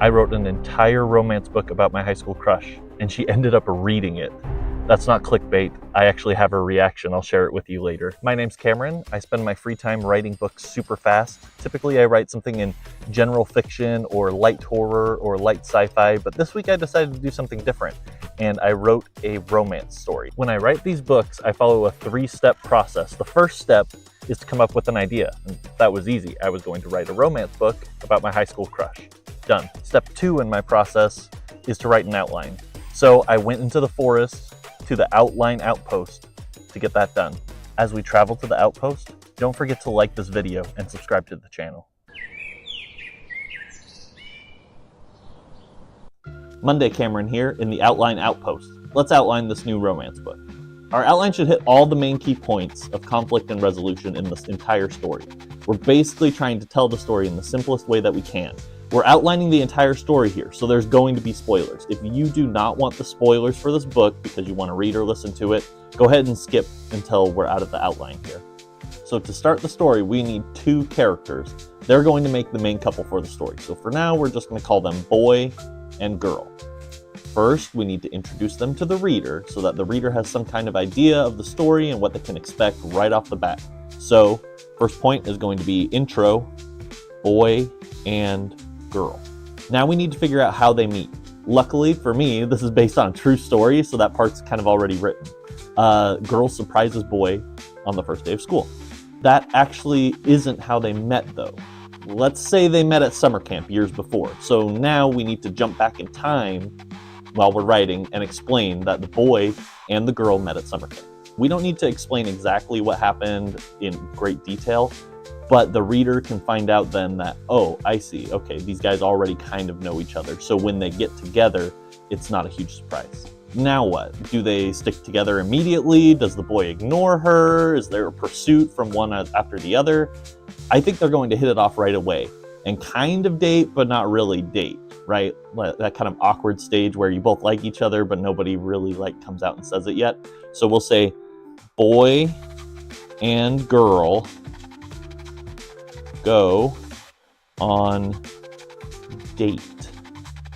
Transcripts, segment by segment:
I wrote an entire romance book about my high school crush, and she ended up reading it. That's not clickbait. I actually have her reaction. I'll share it with you later. My name's Cameron. I spend my free time writing books super fast. Typically, I write something in general fiction or light horror or light sci-fi, but this week I decided to do something different, and I wrote a romance story. When I write these books, I follow a 3-step process. The first step is to come up with an idea. And that was easy. I was going to write a romance book about my high school crush. Done. Step 2 in my process is to write an outline. So I went into the forest to the outline outpost to get that done. As we travel to the outpost, don't forget to like this video and subscribe to the channel. Monday, Cameron here in the outline outpost. Let's outline this new romance book. Our outline should hit all the main key points of conflict and resolution in this entire story. We're basically trying to tell the story in the simplest way that we can. We're outlining the entire story here, so there's going to be spoilers. If you do not want the spoilers for this book because you want to read or listen to it, go ahead and skip until we're out of the outline here. So to start the story, we need 2 characters. They're going to make the main couple for the story. So for now, we're just going to call them boy and girl. First, we need to introduce them to the reader so that the reader has some kind of idea of the story and what they can expect right off the bat. So, first point is going to be intro, boy and girl. Now we need to figure out how they meet. Luckily for me, this is based on a true story, so that part's kind of already written. Girl surprises boy on the first day of school. That actually isn't how they met though. Let's say they met at summer camp years before. So now we need to jump back in time while we're writing and explain that the boy and the girl met at summer camp. We don't need to explain exactly what happened in great detail, but the reader can find out then that, oh, I see, okay, these guys already kind of know each other. So when they get together, it's not a huge surprise. Now what? Do they stick together immediately? Does the boy ignore her? Is there a pursuit from one after the other? I think they're going to hit it off right away and kind of date, but not really date, right? That kind of awkward stage where you both like each other, but nobody really comes out and says it yet. So we'll say boy and girl go on date.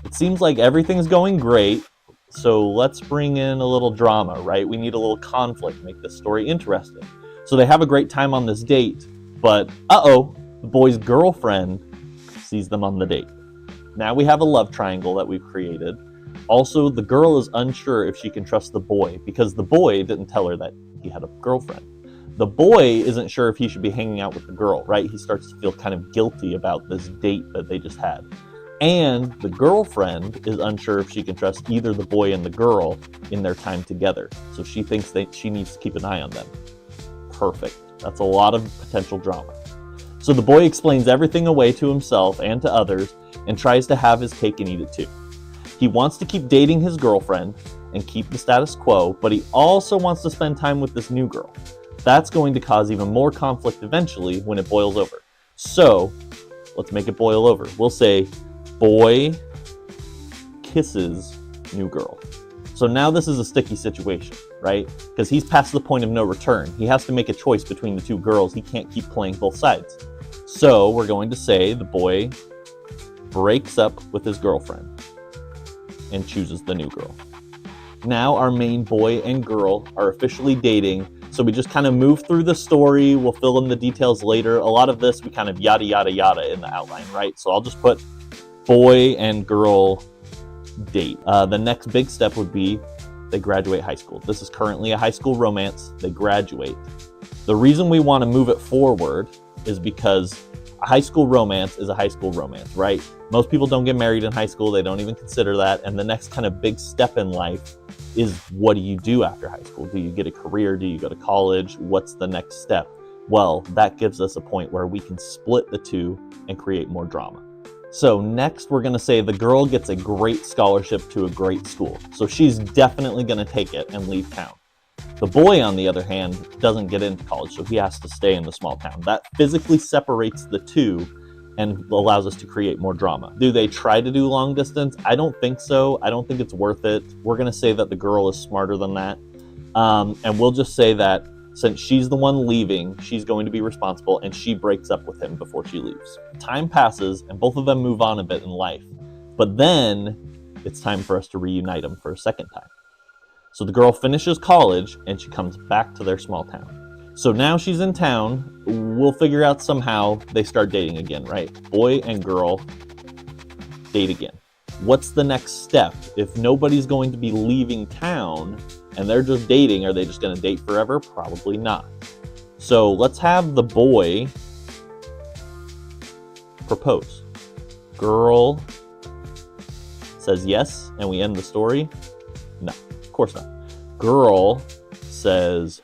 It seems like everything's going great, so let's bring in a little drama, right? We need a little conflict, make this story interesting. So they have a great time on this date, but the boy's girlfriend sees them on the date. Now we have a love triangle that we've created. Also, the girl is unsure if she can trust the boy because the boy didn't tell her that he had a girlfriend. The boy isn't sure if he should be hanging out with the girl, right? He starts to feel kind of guilty about this date that they just had. And the girlfriend is unsure if she can trust either the boy and the girl in their time together. So she thinks that she needs to keep an eye on them. Perfect. That's a lot of potential drama. So the boy explains everything away to himself and to others and tries to have his cake and eat it too. He wants to keep dating his girlfriend and keep the status quo, but he also wants to spend time with this new girl. That's going to cause even more conflict eventually when it boils over. So let's make it boil over. We'll say boy kisses new girl. So now this is a sticky situation, right? Because he's past the point of no return. He has to make a choice between the 2 girls. He can't keep playing both sides. So we're going to say the boy breaks up with his girlfriend and chooses the new girl. Now our main boy and girl are officially dating. So we just kind of move through the story. We'll fill in the details later. A lot of this we kind of yada, yada, yada in the outline, right? So I'll just put boy and girl date. The next big step would be they graduate high school. This is currently a high school romance. They graduate. The reason we want to move it forward is because a high school romance is a high school romance, right? Most people don't get married in high school. They don't even consider that. And the next kind of big step in life is, what do you do after high school? Do you get a career? Do you go to college? What's the next step? Well, that gives us a point where we can split the 2 and create more drama. So next we're going to say the girl gets a great scholarship to a great school. So she's definitely going to take it and leave town. The boy, on the other hand, doesn't get into college, so he has to stay in the small town. That physically separates the 2 and allows us to create more drama. Do they try to do long distance? I don't think so. I don't think it's worth it. We're going to say that the girl is smarter than that. And we'll just say that since she's the one leaving, she's going to be responsible, and she breaks up with him before she leaves. Time passes, and both of them move on a bit in life. But then it's time for us to reunite them for a second time. So the girl finishes college and she comes back to their small town. So now she's in town. We'll figure out somehow they start dating again, right? Boy and girl date again. What's the next step? If nobody's going to be leaving town and they're just dating, are they just going to date forever? Probably not. So let's have the boy propose. Girl says yes, and we end the story. No, of course not. Girl says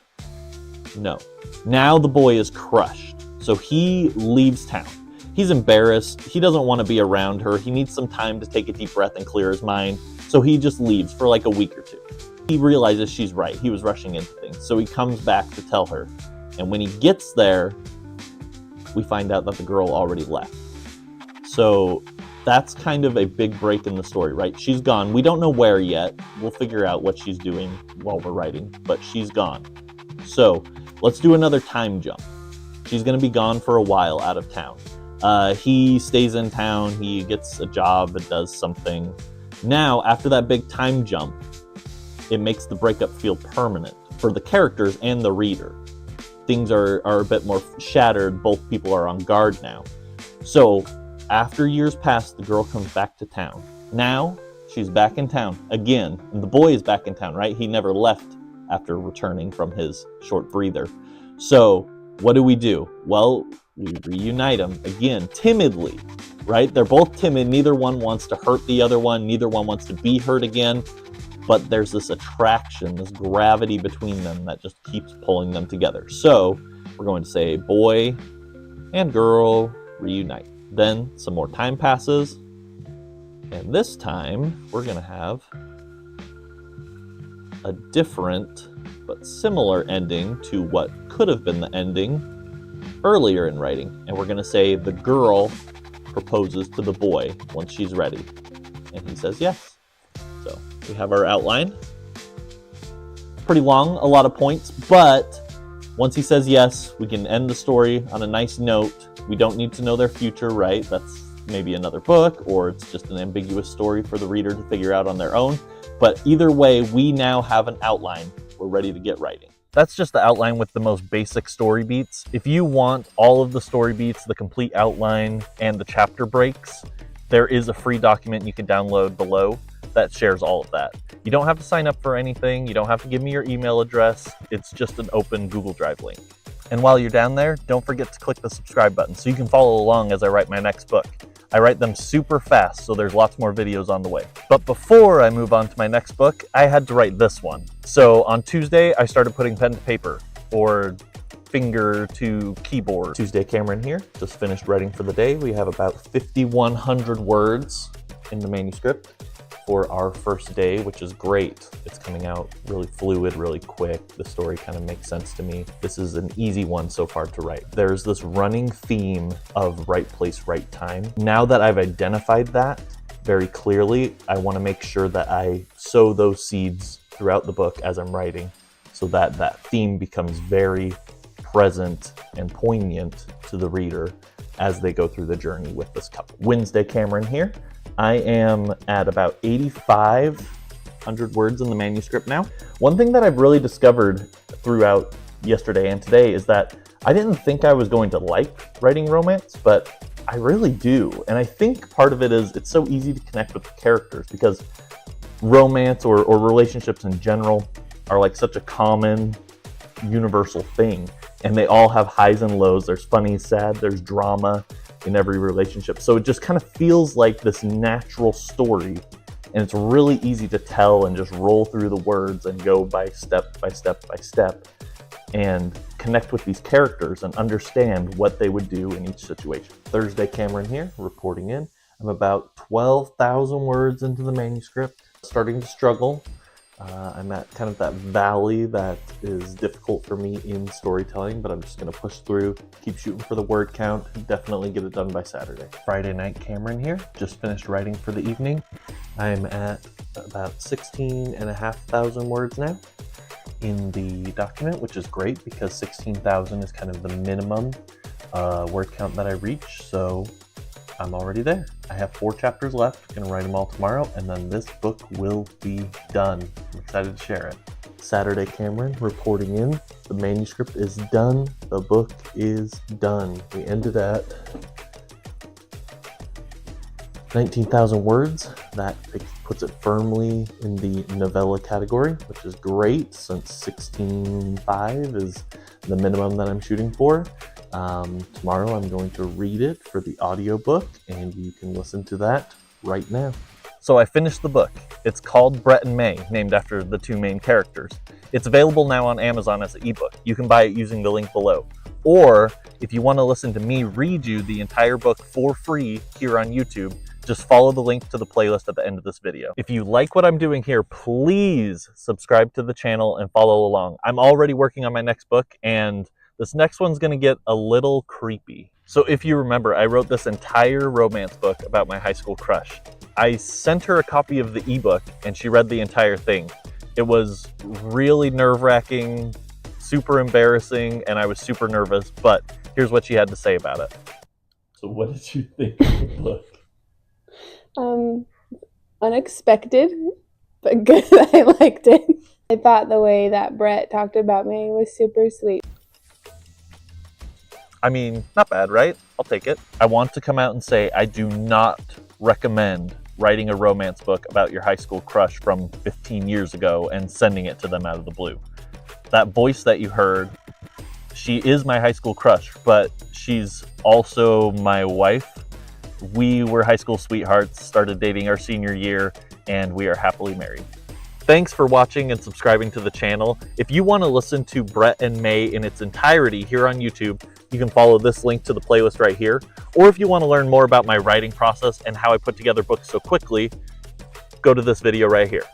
no. Now the boy is crushed. So he leaves town. He's embarrassed. He doesn't want to be around her. He needs some time to take a deep breath and clear his mind. So he just leaves for like a week or two. He realizes she's right. He was rushing into things. So he comes back to tell her. And when he gets there, we find out that the girl already left. So that's kind of a big break in the story, right? She's gone. We don't know where yet. We'll figure out what she's doing while we're writing, but she's gone. So let's do another time jump. She's going to be gone for a while out of town. He stays in town. He gets a job and does something. Now, after that big time jump, it makes the breakup feel permanent for the characters and the reader. Things are a bit more shattered. Both people are on guard now. So after years pass, the girl comes back to town. Now she's back in town again. And the boy is back in town, right? He never left after returning from his short breather. So what do? Well, we reunite them again, timidly, right? They're both timid. Neither one wants to hurt the other one. Neither one wants to be hurt again. But there's this attraction, this gravity between them that just keeps pulling them together. So we're going to say boy and girl reunite. Then some more time passes. And this time we're going to have a different but similar ending to what could have been the ending earlier in writing. And we're going to say the girl proposes to the boy once she's ready. And he says yes. So we have our outline. Pretty long, a lot of points, but once he says yes, we can end the story on a nice note. We don't need to know their future, right? That's maybe another book, or it's just an ambiguous story for the reader to figure out on their own. But either way, we now have an outline. We're ready to get writing. That's just the outline with the most basic story beats. If you want all of the story beats, the complete outline, and the chapter breaks, there is a free document you can download below that shares all of that. You don't have to sign up for anything. You don't have to give me your email address. It's just an open Google Drive link. And while you're down there, don't forget to click the subscribe button so you can follow along as I write my next book. I write them super fast, so there's lots more videos on the way. But before I move on to my next book, I had to write this one. So on Tuesday, I started putting pen to paper, or finger to keyboard. Tuesday Cameron here, just finished writing for the day. We have about 5,100 words in the manuscript for our first day, which is great. It's coming out really fluid, really quick. The story kind of makes sense to me. This is an easy one so far to write. There's this running theme of right place, right time. Now that I've identified that very clearly, I want to make sure that I sow those seeds throughout the book as I'm writing so that that theme becomes very present and poignant to the reader as they go through the journey with this couple. Wednesday Cameron here. I am at about 8,500 words in the manuscript now. One thing that I've really discovered throughout yesterday and today is that I didn't think I was going to like writing romance, but I really do. And I think part of it is it's so easy to connect with the characters because romance or relationships in general are like such a common, universal thing. And they all have highs and lows. There's funny, sad, there's drama in every relationship. So it just kind of feels like this natural story, and it's really easy to tell and just roll through the words and go by step by step by step and connect with these characters and understand what they would do in each situation. Thursday Cameron here, reporting in. I'm about 12,000 words into the manuscript, starting to struggle. I'm at kind of that valley that is difficult for me in storytelling, but I'm just going to push through, keep shooting for the word count, definitely get it done by Saturday. Friday night Cameron here, just finished writing for the evening. I'm at about 16,500 words now in the document, which is great because 16,000 is kind of the minimum word count that I reach. So I'm already there. I have 4 chapters left, gonna write them all tomorrow, and then this book will be done. I'm excited to share it. Saturday Cameron reporting in. The manuscript is done. The book is done. We ended at 19,000 words. That puts it firmly in the novella category, which is great since 16.5 is the minimum that I'm shooting for. Tomorrow I'm going to read it for the audiobook, and you can listen to that right now. So I finished the book. It's called Brett and May, named after the 2 main characters. It's available now on Amazon as an ebook. You can buy it using the link below. Or if you want to listen to me read you the entire book for free here on YouTube, just follow the link to the playlist at the end of this video. If you like what I'm doing here, please subscribe to the channel and follow along. I'm already working on my next book, and this next one's gonna get a little creepy. So if you remember, I wrote this entire romance book about my high school crush. I sent her a copy of the ebook, and she read the entire thing. It was really nerve-wracking, super embarrassing, and I was super nervous, but here's what she had to say about it. So what did you think of the book? Unexpected, but good. I liked it. I thought the way that Brett talked about me was super sweet. I mean, not bad, right? I'll take it. I want to come out and say I do not recommend writing a romance book about your high school crush from 15 years ago and sending it to them out of the blue. That voice that you heard, she is my high school crush, but she's also my wife. We were high school sweethearts, started dating our senior year, and we are happily married. Thanks for watching and subscribing to the channel. If you want to listen to Brett and May in its entirety here on YouTube, you can follow this link to the playlist right here. Or if you want to learn more about my writing process and how I put together books so quickly, go to this video right here.